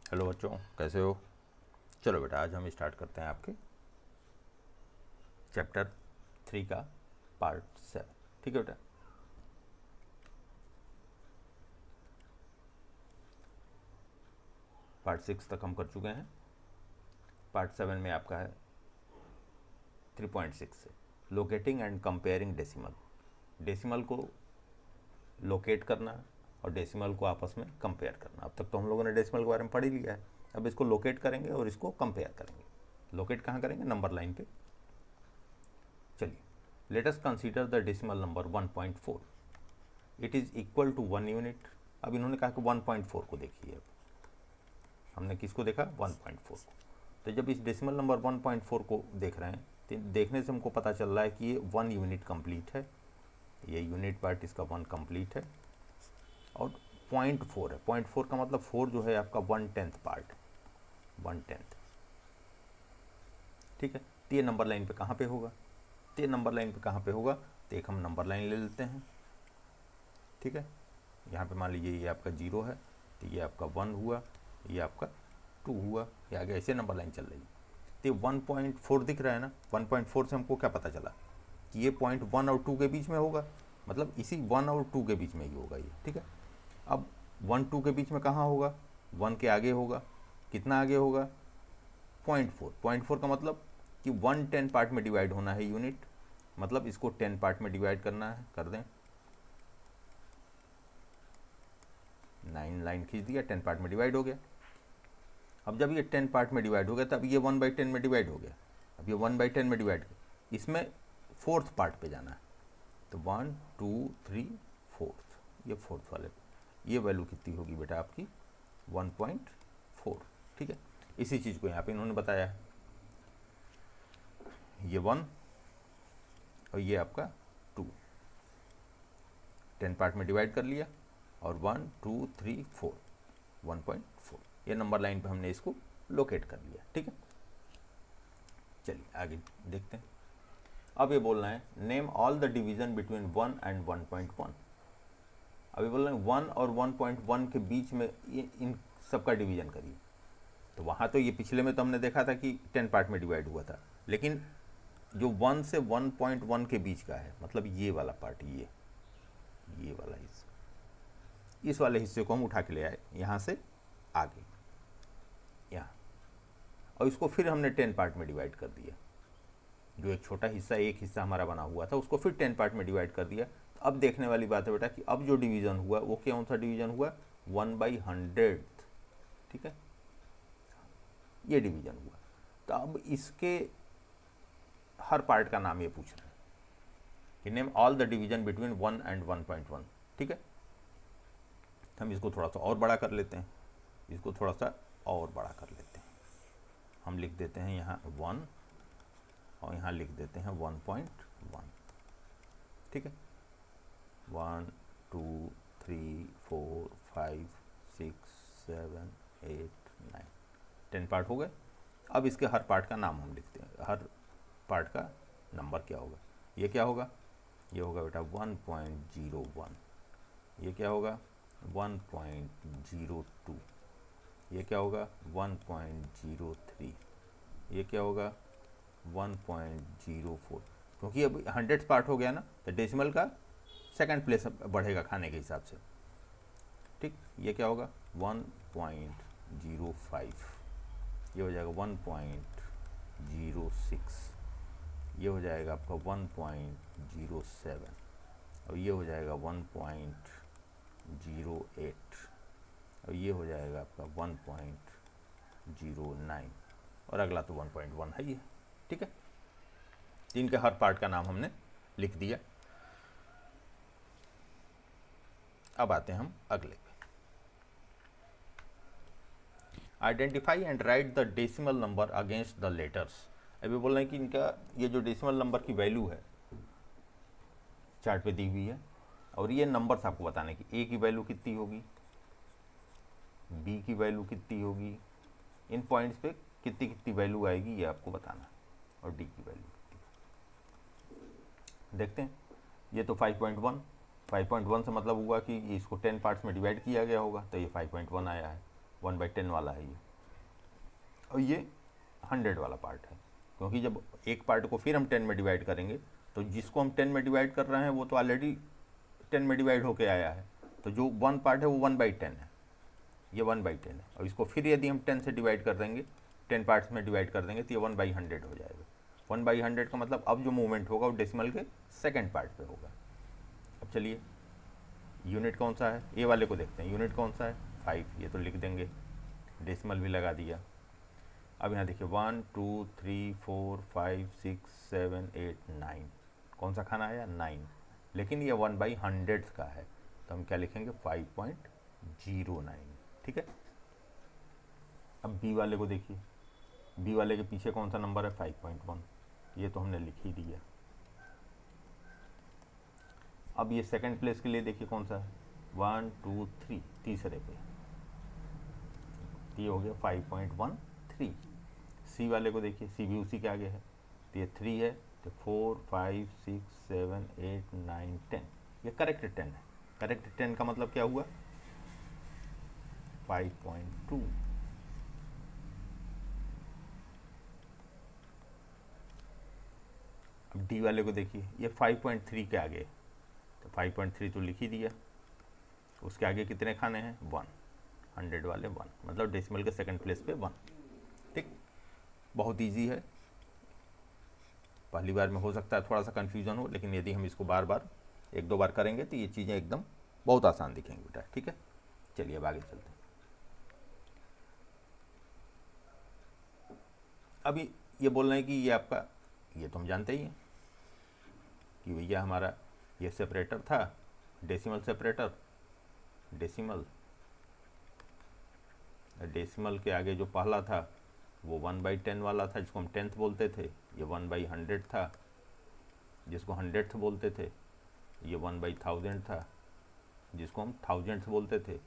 Hello बच्चों, कैसे हो? चलो बेटा, आज हम स्टार्ट करते हैं आपके चैप्टर 3 का पार्ट 7। ठीक है बेटा। पार्ट 6 तक हम कर चुके हैं। पार्ट 7 में आपका है 3.6 से locating and comparing decimal. Decimal को लोकेट करना और डेसिमल को आपस में कंपेयर करना। अब तक तो हम लोगों ने डेसिमल के बारे में पढ़ ही लिया है। अब इसको लोकेट करेंगे और इसको कंपेयर करेंगे। लोकेट कहाँ करेंगे? नंबर लाइन पे। चलिए, let us consider the decimal number 1.4। It is equal to 1 unit. अब इन्होंने कहा कि 1.4 को देखिए। अब हमने किसको देखा? 1.4 को। तो जब इस डेसिमल नंबर 1.4 को देख रहे हैं तो देखने से हमको पता चल रहा है कि ये 1 यूनिट कंप्लीट है। ये यूनिट पार्ट इसका 1 कंप्लीट है और 0.4 है। 0.4 का मतलब 4 जो है आपका 1/10 पार्ट, 1/10। ठीक है। तो ये नंबर लाइन पे कहाँ पे होगा? तो ये नंबर लाइन पे कहाँ पे होगा? तो एक हम नंबर लाइन ले लेते हैं। ठीक है। यहाँ पे मान लीजिए ये आपका 0 है, तो ये आपका 1 हुआ, ये आपका 2 हुआ, ये आगे ऐसे नंबर लाइन चल रही है। तो ये 1.4 दिख रहा है ना। 1.4 से हमको क्या पता चला कि ये पॉइंट 1 और 2 के बीच में होगा, मतलब इसी 1 और 2 के बीच में ही होगा ये। ठीक है। अब 1-2 के बीच में कहाँ होगा? 1 के आगे होगा। कितना आगे होगा? 0.4। 0.4 का मतलब कि 1/10 पार्ट में डिवाइड होना है यूनिट, मतलब इसको 10 पार्ट में डिवाइड करना है। कर दें, 9 लाइन खींच दिया, 10 पार्ट में डिवाइड हो गया। अब जब ये 10 पार्ट में डिवाइड हो गया तब ये 1/10 में डिवाइड हो गया। अब ये 1/10 में डिवाइड, इसमें 4th पार्ट पे जाना है। तो 1 2 3 4th, ये 4th वाले पे। ये वैल्यू कितनी होगी बेटा आपकी? 1.4। ठीक है। इसी चीज़ को यहाँ पे इन्होंने बताया है। ये 1 और ये आपका 2, 10 पार्ट में डिवाइड कर लिया और 1 2 3 4, 1.4। ये नंबर लाइन पे हमने इसको लोकेट कर लिया। ठीक है। चलिए आगे देखते हैं। अब ये बोलना है name all the division between 1 and 1.1। अब ये बोल रहे हैं 1 और 1.1 के बीच में इन सबका डिवीजन करिए। तो वहाँ तो ये पिछले में तो हमने देखा था कि 10 पार्ट में डिवाइड हुआ था, लेकिन जो 1 से 1.1 के बीच का है, मतलब ये वाला पार्ट, ये वाला हिस्सा, इस वाले हिस्से को हम उठा के ले आए यहाँ से आगे, यहाँ, और इसको फिर हमने 10 पार्ट में डिवाइड कर दिया। जो एक छोटा हिस्सा, एक हिस्सा हमारा बना हुआ था, उसको फिर 10 पार्ट में डिवाइड कर दिया। तो अब देखने वाली बात है बेटा कि अब जो डिवीज़न हुआ वो कौन सा डिवीज़न हुआ? 1/100। ठीक है, ये डिवीज़न हुआ। तो अब इसके हर पार्ट का नाम ये पूछ रहे हैं कि name all the division between 1 and 1.1। ठीक है। हम इसको थोड़ा सा और बड़ा कर लेते हैं, इसको थोड़ा सा और बड़ा कर लेते हैं। हम लिख देते हैं यहाँ 1 और यहाँ लिख देते हैं 1.1। ठीक है। 1 2 3 4 5 6 7 8 9, 10 पार्ट हो गए। अब इसके हर पार्ट का नाम हम लिखते हैं, हर पार्ट का नंबर क्या होगा? ये क्या होगा? ये होगा बेटा 1.01। ये क्या होगा? 1.02। ये क्या होगा? 1.03। ये क्या होगा? 1.04। क्योंकि अब 100 पार्ट हो गया ना, तो डेसिमल का सेकंड प्लेस बढ़ेगा खाने के हिसाब से। ठीक। ये क्या होगा? 1.05। ये हो जाएगा 1.06। ये हो जाएगा आपका 1.07 और ये हो जाएगा 1.08 और ये हो जाएगा आपका 1.09 और अगला तो 1.1 है ये। ठीक है। इनके हर पार्ट का नाम हमने लिख दिया। अब आते हैं हम अगले पे। Identify and right the decimal number against the letters. अभी बोल रहे हैं कि इनका ये जो डेसिमल नंबर की वैल्यू है चार्ट पे दी हुई है, और ये नंबर्स आपको बताने की, ए की वैल्यू कितनी होगी, बी की वैल्यू कितनी होगी, इन पॉइंट्स पे कितनी कितनी वैल्यू आएगी ये आपको बताना है, और डी की वैल्यू कितनी। देखते हैं। ये तो 5.1 से मतलब हुआ कि इसको 10 पार्ट्स में डिवाइड किया गया होगा, तो ये 5.1 आया है। 1/10 वाला है ये, और ये 100 वाला पार्ट है, क्योंकि जब एक पार्ट को फिर हम 10 में डिवाइड करेंगे तो जिसको हम 10 में डिवाइड कर रहे हैं वो तो ऑलरेडी 10 में डिवाइड होके आया है, तो जो 1 पार्ट है वो 1/10 है, ये 1/10 है, और इसको फिर यदि हम 10 से डिवाइड कर देंगे, 10 पार्ट्स में डिवाइड कर देंगे तो ये 1/100 हो जाएगा। 1/100 का मतलब अब जो मूवमेंट होगा वो डेसिमल के सेकेंड पार्ट पे होगा। अब चलिए यूनिट कौन सा है, ए वाले को देखते हैं, यूनिट कौन सा है 5, ये तो लिख देंगे, डेसिमल भी लगा दिया। अब यहाँ देखिए 1 2 3 4 5 6 7 8 9, कौन सा खाना आया 9, लेकिन ये 1/100 का है तो हम क्या लिखेंगे 5.09, ठीक है। अब बी वाले को देखिए, बी वाले के पीछे कौन सा नंबर है 5.1, ये तो हमने लिख ही दिया। अब ये सेकंड प्लेस के लिए देखिए कौन सा है 1 2 3, तीसरे पे, ये हो गया 5.13। सी वाले को देखिए, सी भी उसी के आगे है, तो ये 3 है, तो 4 5 6 7 8 9 10, ये करेक्ट 10 है। करेक्ट 10 का मतलब क्या हुआ 5.2। अब डी वाले को देखिए, ये 5.3 के आगे, तो 5.3 तो लिख ही दिया, उसके आगे कितने खाने हैं 1, 100 वाले 1, मतलब डेसिमल के सेकंड प्लेस पे 1, ठीक। बहुत इजी है, पहली बार में हो सकता है थोड़ा सा कन्फ्यूजन हो, लेकिन यदि हम इसको बार बार 1-2 बार करेंगे तो ये चीज़ें एकदम बहुत आसान दिखेंगी बेटा, ठीक है। चलिए अब आगे चलते हैं। अभी ये बोल रहे हैं कि ये आपका, ये तो हम जानते ही हैं कि भैया हमारा ये सेपरेटर था, डेसिमल सेपरेटर, डेसिमल के आगे जो पहला था वो 1/10 वाला था, जिसको हम 10th बोलते थे, ये 1/100 था, जिसको 100th बोलते थे, ये 1/1000 था, जिसको हम 1000th बोलते थे,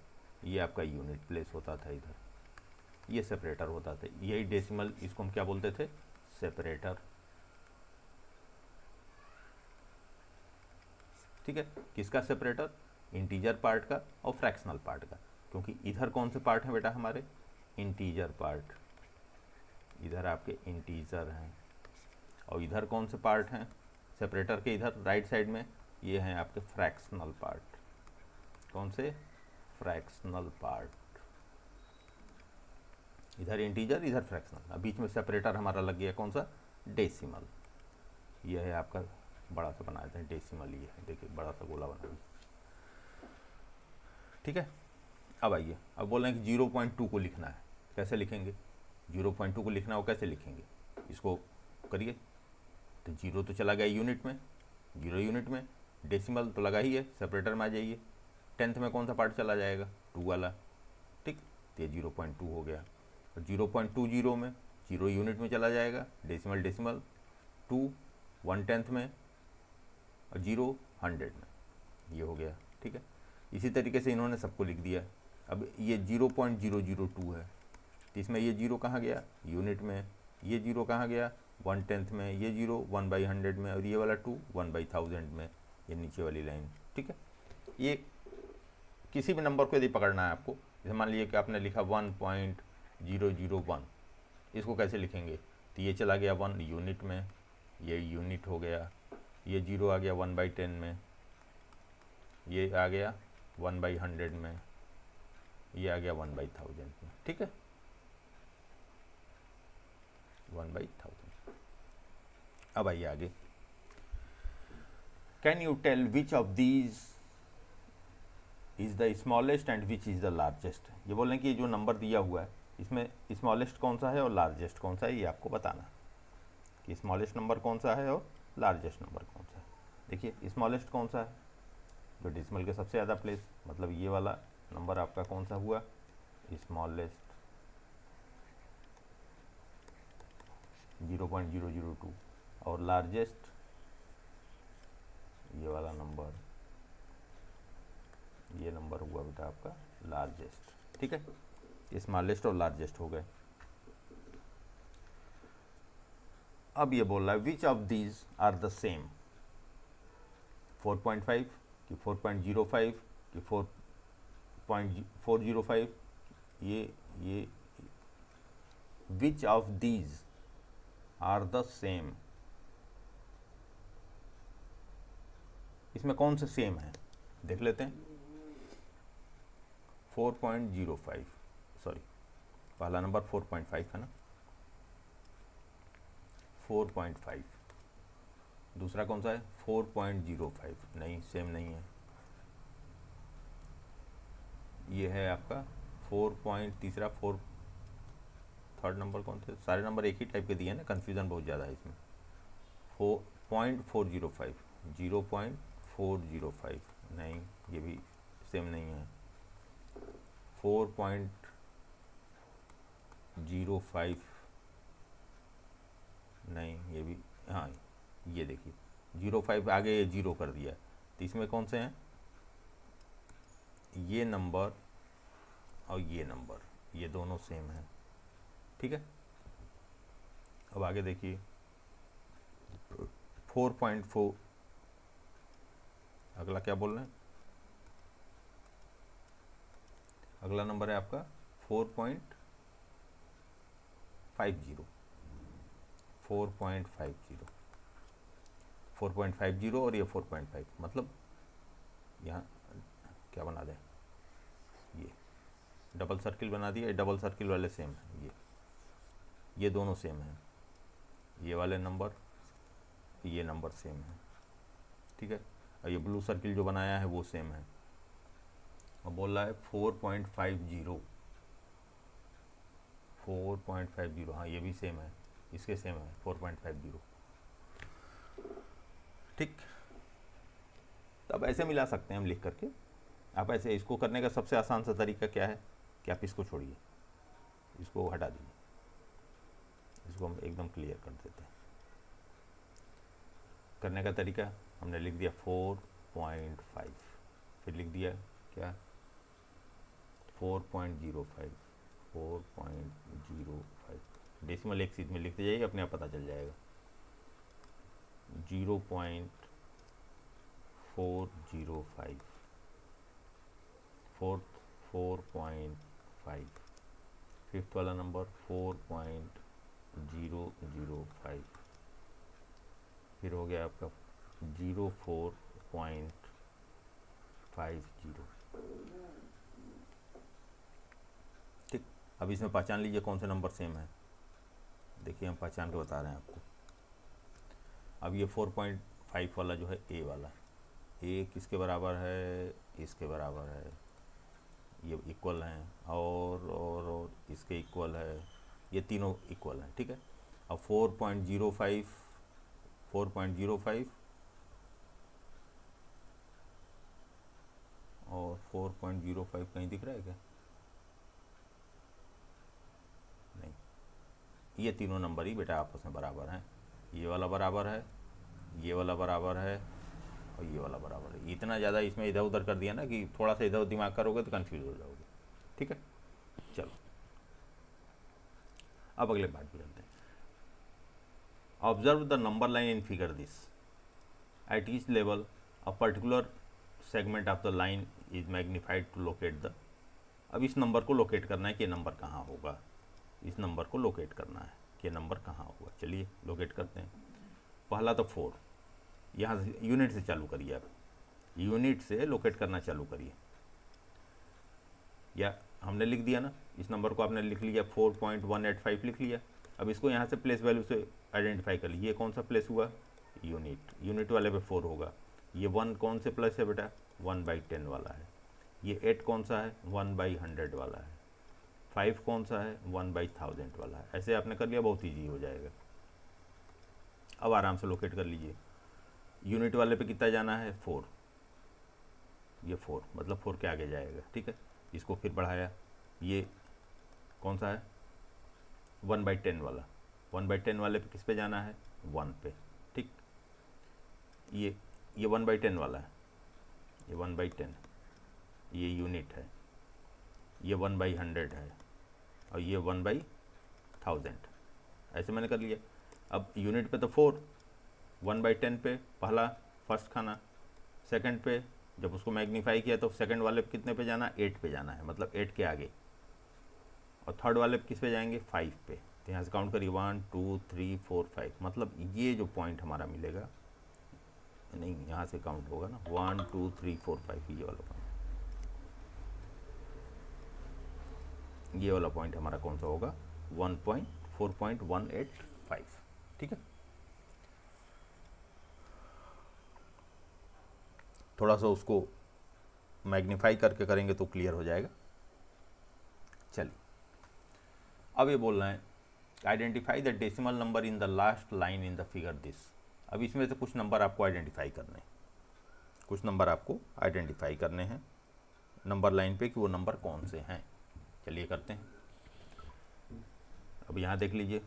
ये आपका यूनिट प्लेस होता था इधर, ये सेपरेटर होता था, यही डेसिमल, इसको हम क्या बोलते थे सेपरेटर, ठीक है। किसका सेपरेटर, इंटीजर पार्ट का और फ्रैक्शनल पार्ट का, क्योंकि इधर कौन से पार्ट हैं बेटा हमारे इंटीजर पार्ट, इधर आपके इंटीजर हैं, और इधर कौन से पार्ट हैं सेपरेटर के, इधर राइट साइड में ये हैं आपके फ्रैक्शनल पार्ट, कौन से फ्रैक्शनल पार्ट, इधर इंटीजर इधर फ्रैक्शनल, अब बीच में सेपरेटर हमारा लग गया कौन सा डेसिमल, ये है आपका बड़ा सा बनाया था डेसिमल, ये है देखिए बड़ा सा गोला बना दिया, ठीक है। अब आइए, अब बोल रहे हैं कि 0.2 को लिखना है, कैसे लिखेंगे 0.2 को लिखना हो कैसे लिखेंगे, इसको करिए, तो 0 तो चला गया यूनिट में, 0 यूनिट में, डेसिमल तो लगा ही है, सेपरेटर में आ जाइए, 10th में कौन सा पार्ट चला जाएगा 2 वाला, ठीक, तो ये 0.2 हो गया, और 0.20 में 0 यूनिट में चला जाएगा, डेसिमल डेसिमल, 2 1/10 में, और 0 100 में, ये हो गया, ठीक है। इसी तरीके से इन्होंने सबको लिख दिया। अब ये 0.002 है, तो इसमें ये 0 कहाँ गया यूनिट में, ये 0 कहाँ गया 1/10 में, ये 0 1/100 में, और ये वाला 2 1/1000 में, ये नीचे वाली लाइन, ठीक है। ये किसी भी नंबर को यदि पकड़ना है आपको, जैसे मान लीजिए कि आपने लिखा 1.001, इसको कैसे लिखेंगे, तो ये चला गया 1 यूनिट में, ये यूनिट हो गया, ये 0 आ गया 1/10 में, ये आ गया 1/100 में, ये आ गया 1/1000 में, ठीक है 1/1000। अब आइए आगे, can you tell which of these is the smallest and which is the largest. ये बोल रहे हैं कि ये जो नंबर दिया हुआ है इसमें स्मॉलेस्ट कौन सा है और लार्जेस्ट कौन सा है, ये आपको बताना कि स्मॉलेस्ट नंबर कौन सा है और लार्जेस्ट नंबर कौन सा है। देखिए स्मॉलेस्ट कौन सा है, जो डेसिमल के सबसे ज़्यादा प्लेस, मतलब ये वाला नंबर आपका कौन सा हुआ स्मॉलेस्ट 0.002, और लार्जेस्ट ये वाला नंबर, ये नंबर हुआ बेटा आपका लार्जेस्ट, ठीक है। स्मॉलेस्ट और लार्जेस्ट हो गए। अब ये बोल रहा है which of these are the same, 4.5 कि 4.05 कि 4.405, ये ये which of these are the same, इसमें कौन से सेम है देख लेते हैं। 4.05, सॉरी पहला नंबर 4.5 है ना, 4.5। दूसरा कौन सा है 4.05, नहीं सेम नहीं है। ये है आपका 4 तीसरा 4, थर्ड नंबर कौन थे, सारे नंबर एक ही टाइप के दिए हैं ना, कन्फ्यूज़न बहुत ज़्यादा है इसमें। 4.405, 0.405, नहीं ये भी सेम नहीं है। 4.05, नहीं ये भी, हाँ ये देखिए 0.5 आगे ये 0 कर दिया, तो इसमें कौन से हैं, ये नंबर और ये नंबर, ये दोनों सेम हैं, ठीक है। अब आगे देखिए 4.4, अगला क्या बोल रहे हैं, अगला नंबर है आपका 4.50, 4.50, 4.50 और ये 4.5, मतलब यहाँ क्या बना दें, ये डबल सर्किल बना दिया, डबल सर्किल वाले सेम हैं, ये दोनों सेम हैं, ये वाले नंबर ये नंबर सेम है, ठीक है। और ये ब्लू सर्किल जो बनाया है वो सेम है, और बोल रहा है 4.50, 4.50, हाँ ये भी सेम है, इसके सेम है 4.50, ठीक। तो अब ऐसे मिला सकते हैं हम लिख करके। आप ऐसे इसको करने का सबसे आसान सा तरीका क्या है कि आप इसको छोड़िए, इसको हटा दीजिए, इसको हम एकदम क्लियर कर देते हैं। करने का तरीका हमने लिख दिया 4.5, फिर लिख दिया क्या 4.05, 4.05, डेसिमल एक सीध में लिखते जाइए, अपने आप पता चल जाएगा। 0.405, 4.5, फिफ्थ वाला नंबर 4.005, फिर हो गया आपका 04.50, ठीक। अब इसमें पहचान लीजिए कौन से नंबर सेम है, देखिए हम पहचान के बता रहे हैं आपको। अब ये 4.5 वाला जो है ए वाला, ए किसके बराबर है, इसके बराबर है, ये इक्वल हैं, और इसके इक्वल है, ये तीनों इक्वल हैं, ठीक है। अब 4.05, 4.05 और 4.05 कहीं दिख रहा है क्या, नहीं, ये तीनों नंबर ही बेटा आपस में बराबर हैं, ये वाला बराबर है, ये वाला बराबर है, और ये वाला बराबर है। इतना ज़्यादा इसमें इधर उधर कर दिया ना कि थोड़ा सा इधर दिमाग करोगे तो कंफ्यूज हो जाओगे, ठीक है। चलो अब अगले पार्ट पे चलते हैं। Observe the number line in figure this, at each level a particular segment of the line is magnified to locate the, अब इस नंबर को लोकेट करना है कि ये नंबर कहाँ होगा, इस नंबर को लोकेट करना है कि ये नंबर कहाँ होगा। चलिए लोकेट करते हैं। पहला तो 4, यहाँ से यूनिट से चालू करिए, आप यूनिट से लोकेट करना चालू करिए, या हमने लिख दिया ना, इस नंबर को आपने लिख लिया 4.185 लिख लिया। अब इसको यहाँ से प्लेस वैल्यू से आइडेंटिफाई कर लीजिए, कौन सा प्लेस हुआ, यूनिट, यूनिट वाले पे 4 होगा। ये 1 कौन से प्लस है बेटा, 1/10 वाला है। ये 8 कौन सा है, 1/100 वाला है। 5 कौन सा है, 1/1000 वाला है। ऐसे आपने कर लिया, बहुत ईजी हो जाएगा। अब आराम से लोकेट कर लीजिए। यूनिट वाले पे कितना जाना है, 4, ये 4 मतलब 4 के आगे जाएगा, ठीक है। इसको फिर बढ़ाया, ये कौन सा है, 1/10 वाला, 1/10 वाले पे किस पे जाना है, 1 पे, ठीक। ये 1/10 वाला है, ये 1/10, ये यूनिट है, ये 1/100 है, और ये 1/1000, ऐसे मैंने कर लिया। अब यूनिट पे तो 4, 1/10 पे पहला फर्स्ट खाना, सेकंड पे जब उसको मैग्नीफाई किया तो सेकंड वाले पे कितने पे जाना, 8 पे जाना है, मतलब 8 के आगे, और थर्ड वाले किस पे जाएंगे, 5 पे। तो यहाँ से काउंट करिए 1 2 3 4 5, मतलब ये जो पॉइंट हमारा मिलेगा, नहीं यहाँ से काउंट होगा ना, 1 2 3 4 5, ये वाला पॉइंट, ये वाला पॉइंट हमारा कौन सा होगा, 4.185। ठीक है, थोड़ा सा उसको मैग्नीफाई करके करेंगे तो क्लियर हो जाएगा। चलिए अब ये बोल रहे हैं identify the decimal number in the last line in the figure this. अब इसमें से कुछ नंबर आपको आइडेंटिफाई करने हैं, कुछ नंबर आपको आइडेंटिफाई करने हैं नंबर लाइन पे कि वो नंबर कौन से हैं। चलिए करते हैं। अब यहाँ देख लीजिए,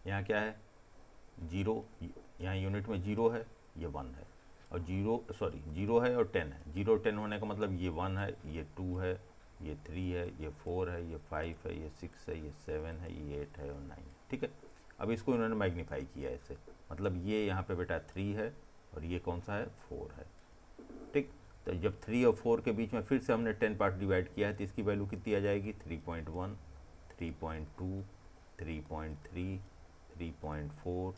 यहाँ क्या है, 0, यहाँ यूनिट में 0 है, ये 1 है, और 0 है और 10 है। 0 और 10 होने का मतलब ये 1 है, ये 2 है, ये 3 है, ये 4 है, ये 5 है, ये 6 है, ये 7 है, ये 8 है और 9 है। ठीक है, अब इसको इन्होंने मैग्नीफाई किया ऐसे, मतलब ये यहाँ पे बेटा 3 है और ये कौन सा है, 4 है। ठीक, तो जब 3 और 4 के बीच में फिर से हमने 10 पार्ट डिवाइड किया है तो इसकी वैल्यू कितनी आ जाएगी, 3.1, 3.2, 3.3, 3.4,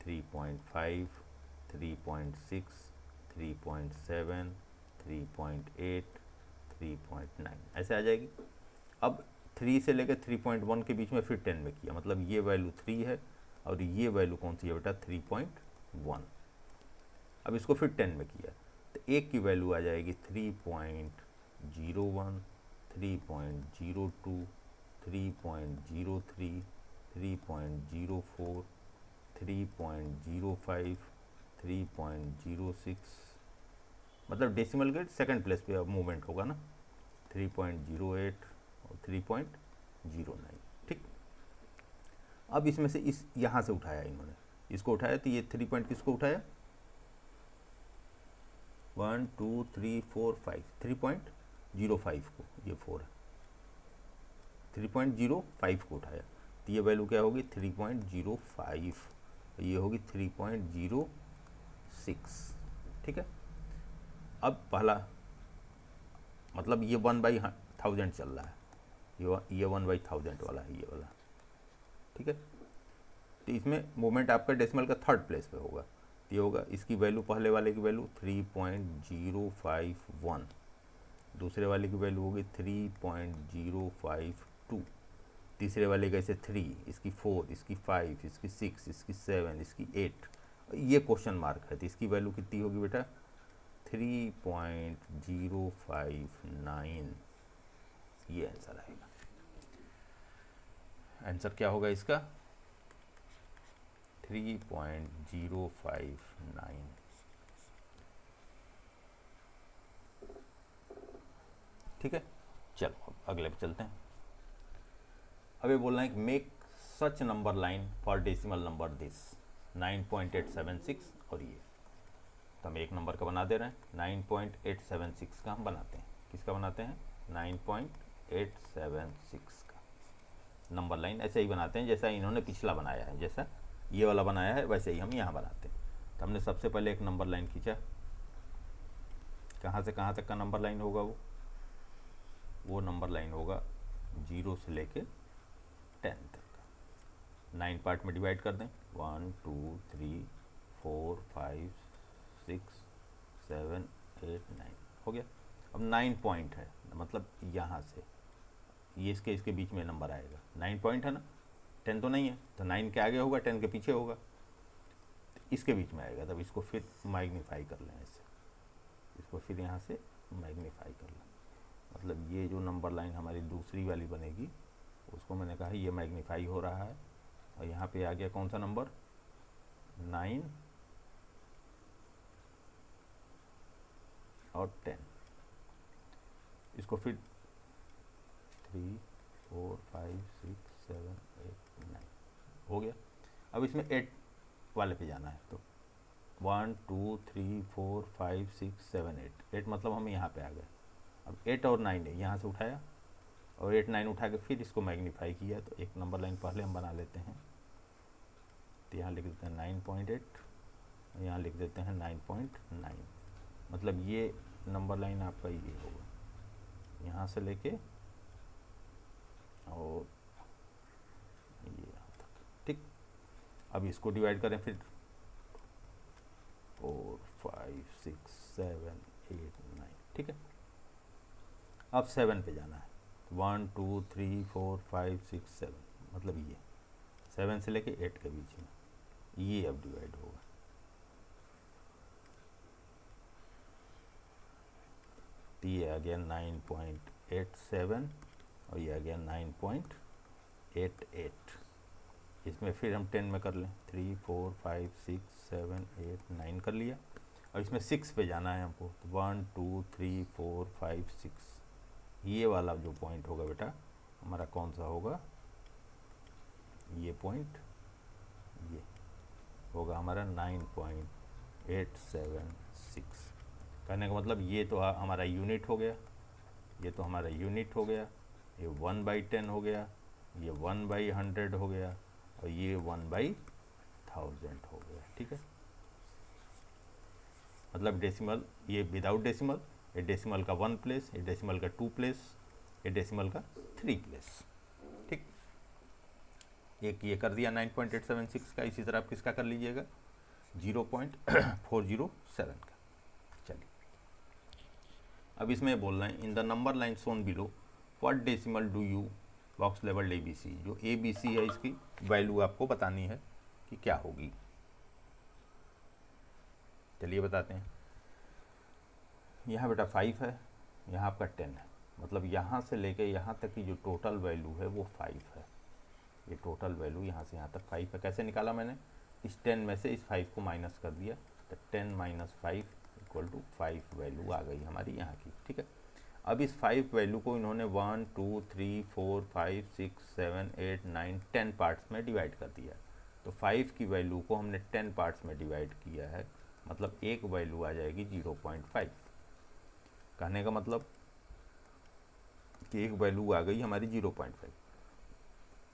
3.5, 3.6, 3.7, 3.8, 3.9 ऐसे आ जाएगी। अब 3 से लेकर 3.1 के बीच में फिर 10 में किया, मतलब ये वैल्यू 3 है और ये वैल्यू कौन सी है बेटा, 3.1। अब इसको फिर 10 में किया तो एक की वैल्यू आ जाएगी 3.01, 3.02, 3.03, 3.04, 3.05, 3.06, मतलब डेसिमल के सेकंड प्लेस पे अब मूवमेंट होगा ना, 3.08 और 3.09। ठीक, अब इसमें से इस यहाँ से उठाया इन्होंने, इसको उठाया तो ये 3 पॉइंट किसको उठाया, 1 2 3 4 5, 3.05 को, ये 4 है, 3.05 को उठाया तो ये वैल्यू क्या होगी, 3.05, ये होगी 3.06। ठीक है, अब पहला मतलब ये 1/1000 चल रहा है, ये 1/1000 वाला है ये वाला। ठीक है, तो इसमें मोमेंट आपका डेसिमल का थर्ड प्लेस पे होगा, ये होगा, इसकी वैल्यू पहले वाले की वैल्यू 3.051, दूसरे वाले की वैल्यू होगी 3.052, तीसरे वाले का ऐसे 3, इसकी 4, इसकी 5, इसकी 6, इसकी 7, इसकी 8, ये क्वेश्चन मार्क है तो इसकी वैल्यू कितनी होगी बेटा, 3.059, ये आंसर आएगा। आंसर क्या होगा इसका, 3.059। ठीक है, चलो अगले पे चलते हैं। अब ये बोल रहे हैं कि make such number line for decimal number this 9.876, और ये तो हम एक नंबर का बना दे रहे हैं, 9.876 का हम बनाते हैं, किसका बनाते हैं, 9.876 का नंबर लाइन ऐसे ही बनाते हैं जैसा इन्होंने पिछला बनाया है, जैसा ये वाला बनाया है वैसे ही हम यहाँ बनाते हैं। तो हमने सबसे पहले एक नंबर लाइन खींचा, कहाँ से कहाँ तक का नंबर लाइन होगा, वो नंबर लाइन होगा 0 से लेके 10 तक का, 9 पार्ट में डिवाइड कर दें, 1 2 3 4 5 6 7 8 9 हो गया। अब 9 पॉइंट है, मतलब यहाँ से ये इसके बीच में नंबर आएगा, 9 पॉइंट है ना, 10 तो नहीं है, तो 9 के आगे होगा, 10 के पीछे होगा, तो इसके बीच में आएगा। तब इसको फिर मैग्नीफाई कर लें ऐसे, इसको फिर यहाँ से मैग्नीफाई कर लें, मतलब ये जो नंबर लाइन हमारी दूसरी वाली बनेगी उसको मैंने कहा ये मैग्नीफाई हो रहा है, और यहाँ पे आ गया कौन सा नंबर, 9 और 10, इसको फिर 3 4 5 6 7 8 9 हो गया। अब इसमें 8 वाले पे जाना है, तो 1 2 3 4 5 6 7 8 मतलब हम यहाँ पे आ गए। अब 8 और 9 है, यहाँ से उठाया और 8 9 उठा के फिर इसको मैग्नीफाई किया, तो एक नंबर लाइन पहले हम बना लेते हैं, तो यहाँ लिख देते हैं 9.8, यहाँ लिख देते हैं 9.9, मतलब ये नंबर लाइन आपका ये होगा, यहाँ से लेके अब इसको डिवाइड करें फिर 4 5 6 7 8 9, ठीक है। अब 7 पे जाना है, 1 2 3 4 5 6 7, मतलब ये 7 से लेके 8 के बीच में ये अब डिवाइड होगा। तो ये आ गया 9.87 और ये आ गया 9.88। इसमें फिर हम 10 में कर लें, 3 4 5 6 7 8 9 कर लिया। और इसमें 6 पे जाना है हमको, तो 1 2 3 4 5 6, ये वाला जो पॉइंट होगा बेटा हमारा कौन सा होगा, ये पॉइंट ये होगा हमारा 9.876। कहने का मतलब ये तो हमारा यूनिट हो गया, ये तो हमारा यूनिट हो गया, ये 1/10 हो गया, ये 1/100 हो गया और ये 1/1000 हो गया, ठीक है। मतलब डेसिमल ये विदाउट डेसिमल, ये डेसिमल का 1 प्लेस, ये डेसिमल का 2 प्लेस, ये डेसिमल का 3 प्लेस, ठीक। एक ये कर दिया 9.876 का। इसी तरह आप किसका कर लीजिएगा, 0.407 का। चलिए अब इसमें बोल रहे हैं in the number line shown below what decimal do you box level ABC, जो ABC है इसकी वैल्यू आपको बतानी है कि क्या होगी। चलिए बताते हैं। यहाँ बेटा 5 है, यहाँ आपका 10 है, मतलब यहाँ से लेके यहाँ तक की जो टोटल वैल्यू है वो 5 है। ये टोटल वैल्यू यहाँ से यहाँ तक 5 है। कैसे निकाला मैंने, इस 10 में से इस 5 को माइनस कर दिया, तो 10 - 5 = 5 वैल्यू आ गई हमारी यहाँ की, ठीक है। अब इस 5 वैल्यू को इन्होंने 1 2 3 4 5 6 7 8 9 10 पार्ट्स में डिवाइड कर दिया। तो 5 की वैल्यू को हमने 10 पार्ट्स में डिवाइड किया है, मतलब एक वैल्यू आ जाएगी 0.5। कहने का मतलब कि एक वैल्यू आ गई हमारी 0.5।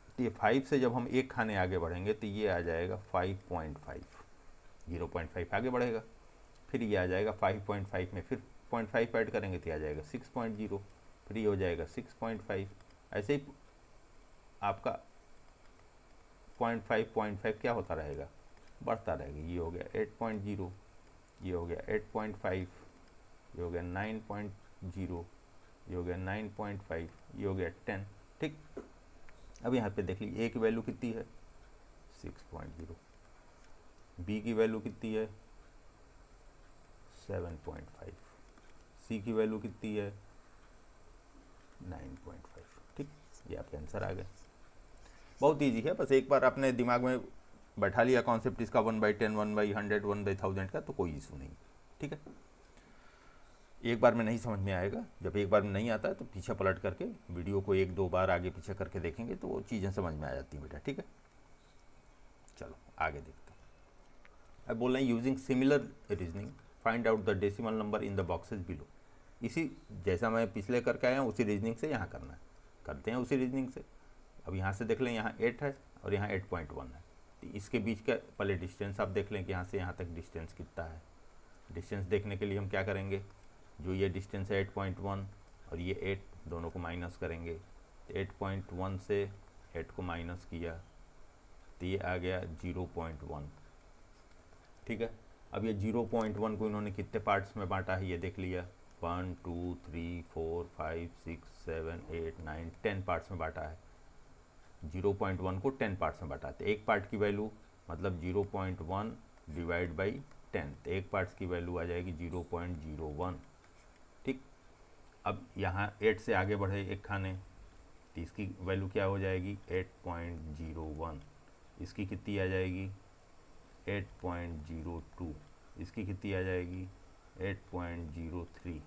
तो ये 5 से जब हम एक खाने आगे बढ़ेंगे तो ये आ जाएगा 5.5, 0.5 आगे बढ़ेगा, फिर ये आ जाएगा 5.5 में फिर 0.5 ऐड करेंगे तो आ जाएगा 6.0, फिर ये हो जाएगा 6.5। ऐसे ही आपका 0.5 क्या होता रहेगा, बढ़ता रहेगा। ये हो गया 8.0, ये हो गया 8.5, ये हो गया 9.0, ये हो गया 9.5, ये हो गया 10, ठीक। अब यहाँ पे देख लीजिए ए की वैल्यू कितनी है 6.0, बी की वैल्यू कितनी है 7.5, सी की वैल्यू कितनी है 9.5, ठीक। ये आपके आंसर आ गए। बहुत ईजी है, बस एक बार आपने दिमाग में बैठा लिया कॉन्सेप्ट इसका 1/10 1/100 1/1000 का, तो कोई इशू नहीं, ठीक है। एक बार में नहीं समझ में आएगा, जब एक बार में नहीं आता है तो पीछे पलट करके वीडियो को 1-2 बार आगे पीछे करके देखेंगे तो वो चीज़ें समझ में आ जाती हैं बेटा, ठीक है। चलो आगे देखते हैं। अब बोल रहे हैं using similar reasoning find out the decimal number in the boxes below. इसी जैसा मैं पिछले करके आया हूँ उसी रीजनिंग से यहाँ करना है, करते हैं उसी रीजनिंग से। अब यहाँ से देख लें, यहाँ 8 है और यहाँ 8.1 है, तो इसके बीच का पहले डिस्टेंस आप देख लें कि यहाँ से यहाँ तक डिस्टेंस कितना है। डिस्टेंस देखने के लिए हम क्या करेंगे, जो ये डिस्टेंस है 8.1 और ये 8, दोनों को माइनस करेंगे। तो 8.1 से 8 को माइनस किया तो ये आ गया 0.1, ठीक है। अब ये 0.1 को इन्होंने कितने पार्ट्स में बांटा है ये देख लिया, 1 2 3 4 5 6 7 8 9 10 पार्ट्स में बांटा है। 0.1 को 10 पार्ट्स में बांटाते, एक पार्ट की वैल्यू मतलब 0.1 डिवाइड बाई 10, तो एक पार्ट्स की वैल्यू आ जाएगी 0.01, ठीक। अब यहाँ 8 से आगे बढ़े एक खाने तो इसकी वैल्यू क्या हो जाएगी 8.01, इसकी कितनी आ जाएगी 8.02, इसकी कितनी आ जाएगी 8.03,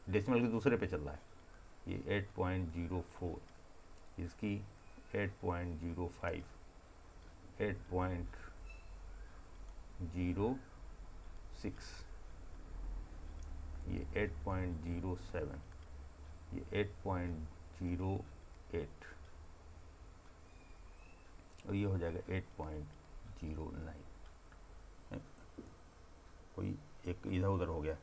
डेसिमल के दूसरे पे चल रहा है ये 8.04, इसकी 8.05, 8.06, ये 8.07, ये 8.08 और ये हो जाएगा 8.09। कोई एक इधर उधर हो गया,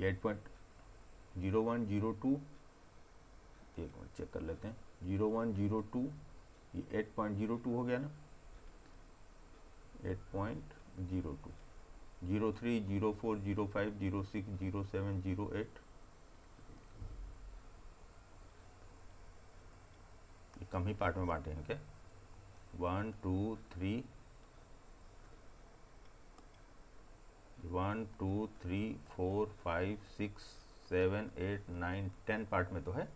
ये 8.01 02, एक मिनट चेक कर लेते हैं, 01 02, ये 8.02 हो गया ना, 8.02, 03, 04, 05, 06, 07, 08, ये कम ही पार्ट में बांटे हैं क्या? 1 2 3 1 2 3 4 5 6 7 8 9 10 पार्ट में तो है।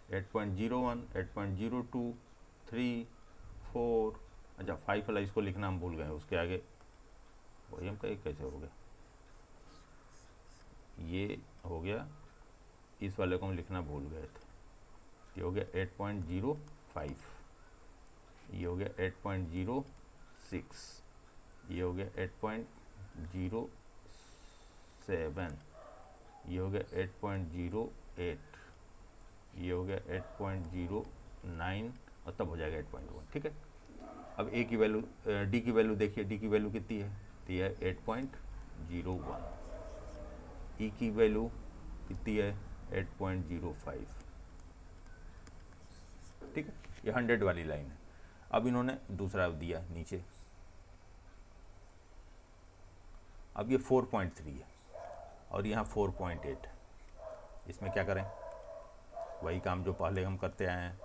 एट 8.01, 8.02, 3, 4, अच्छा 5 वाला इसको लिखना हम भूल गए, उसके आगे वही हम कहीं कैसे हो गया, ये हो गया, इस वाले को हम लिखना भूल गए थे, ये हो गया 8.05, ये हो गया 8.06, ये हो गया 8.07, ये हो गया 8.08, ये हो गया 8.09 और तब हो जाएगा 8.1। ठीक है, अब ए की वैल्यू, डी की वैल्यू देखिए, डी की वैल्यू कितनी है? तो ये है 8.01, ई की वैल्यू कितनी है? 8.05। ठीक है, ये 100 वाली लाइन है। अब इन्होंने दूसरा दिया नीचे, अब ये 4.3 है और यहाँ 4.8, इसमें क्या करें? वही काम जो पहले हम करते आए हैं,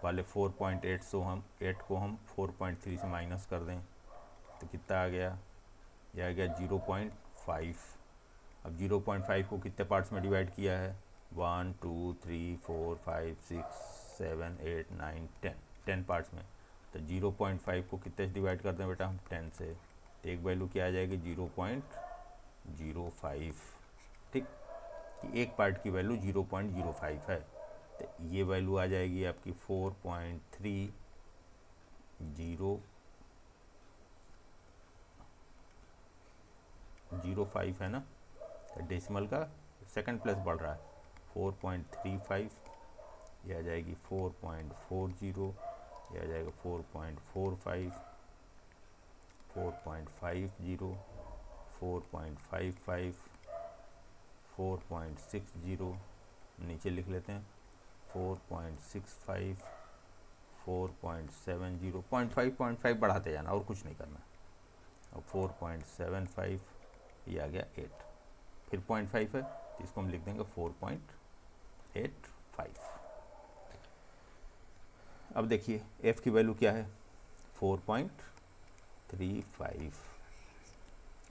पहले 4.8 से हम 8 को हम 4.3 से माइनस कर दें तो कितना आ गया? यह आ गया 0.5। अब 0.5 को कितने पार्ट्स में डिवाइड किया है? 1 2 3 4 5 6 7 8 9 10, 10 पार्ट्स में। तो 0.5 को कितने से डिवाइड कर दें बेटा हम? 10 से। तो एक वैल्यू क्या आ जाएगी? 0.05। ठीक, एक पार्ट की वैल्यू 0.05 है, तो ये वैल्यू आ जाएगी आपकी 4.305 है ना, तो डेसिमल का सेकंड प्लेस बढ़ रहा है, 4.35, ये आ जाएगी 4.40, ये आ जाएगा 4.45, 4.50, 4.55, 4.60, नीचे लिख लेते हैं 4.65, 4.70, 0.5 बढ़ाते जाना और कुछ नहीं करना। अब 4.75, ये आ गया 8, फिर 0.5 है तो इसको हम लिख देंगे 4.85। अब देखिए f की वैल्यू क्या है? 4.35,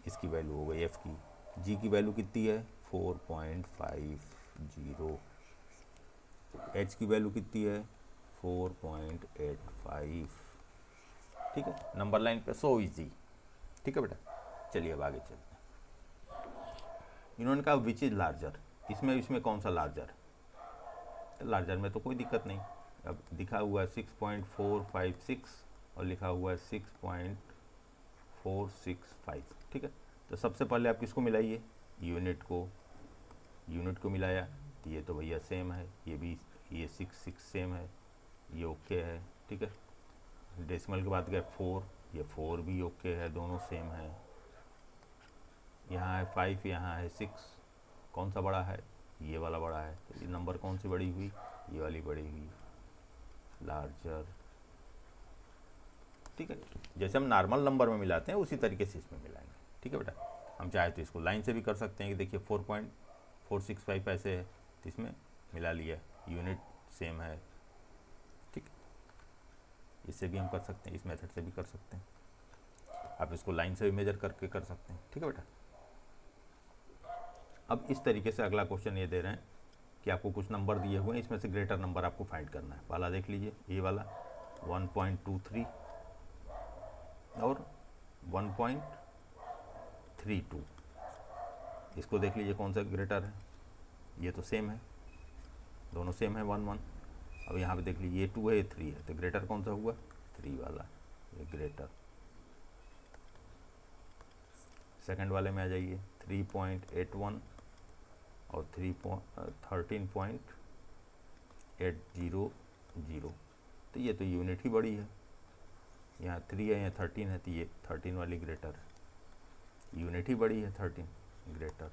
इसकी वैल्यू हो गई f की। g की वैल्यू कितनी है? 4.50। h की वैल्यू कितनी है? 4.85। ठीक है, नंबर लाइन पे सो इजी। ठीक है बेटा, चलिए अब आगे चलते हैं। इन्होंने कहा विच इज़ लार्जर, इसमें कौन सा लार्जर? तो लार्जर में तो कोई दिक्कत नहीं, अब दिखा हुआ है 6.456 और लिखा हुआ है 6.465। ठीक है, तो सबसे पहले आप किसको मिलाइए? यूनिट को मिलाया तो ये तो भैया सेम है, ये भी, ये 6 सेम है, ये ओके है। ठीक है, डेसिमल के बाद गया 4, ये 4 भी ओके है, दोनों सेम है। यहाँ है 5, यहाँ है 6, कौन सा बड़ा है? ये वाला बड़ा है, तो ये नंबर कौन सी बड़ी हुई? ये वाली बड़ी हुई, लार्जर। ठीक है, जैसे हम नॉर्मल नंबर में मिलाते हैं उसी तरीके से इसमें मिलाएंगे। ठीक है बेटा, हम चाहे तो इसको लाइन से भी कर सकते हैं कि देखिए 4.465 ऐसे है तो इसमें मिला लिया, यूनिट सेम है। ठीक, इससे भी हम कर सकते हैं, इस मेथड से भी कर सकते हैं, आप इसको लाइन से भी मेजर करके कर सकते हैं। ठीक है बेटा, अब इस तरीके से अगला क्वेश्चन ये दे रहे हैं कि आपको कुछ नंबर दिए हुए हैं, इसमें से ग्रेटर नंबर आपको फाइंड करना है। पहला देख लीजिए, ये वाला 1.23 और 1.32, इसको देख लीजिए कौन सा ग्रेटर है। ये तो सेम है, दोनों सेम है 1 1। अब यहाँ पे देख लीजिए, ये 2 है, ये 3 है, तो ग्रेटर कौन सा हुआ? 3 वाला, ये ग्रेटर। सेकंड वाले में आ जाइए, 3.81 और 13.800, तो ये तो यूनिट ही बड़ी है, यहाँ 3 है, यहाँ 13 है, तो ये 13 वाली ग्रेटर है, यूनिट ही बड़ी है 13 ग्रेटर।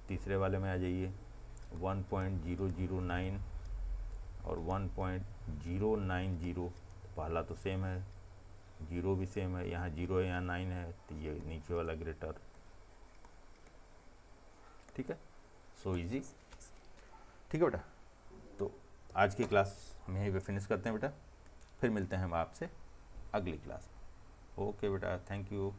तीसरे वाले में आ जाइए, 1.009 और 1.090, पहला तो सेम है, जीरो भी सेम है, यहाँ जीरो है यहाँ 9 है, तो ये नीचे वाला ग्रेटर। ठीक है, सो इजी। ठीक है बेटा, तो आज की क्लास हम यहीं पे फिनिश करते हैं बेटा, फिर मिलते हैं हम आपसे अगली क्लास में। ओके बेटा, थैंक यू।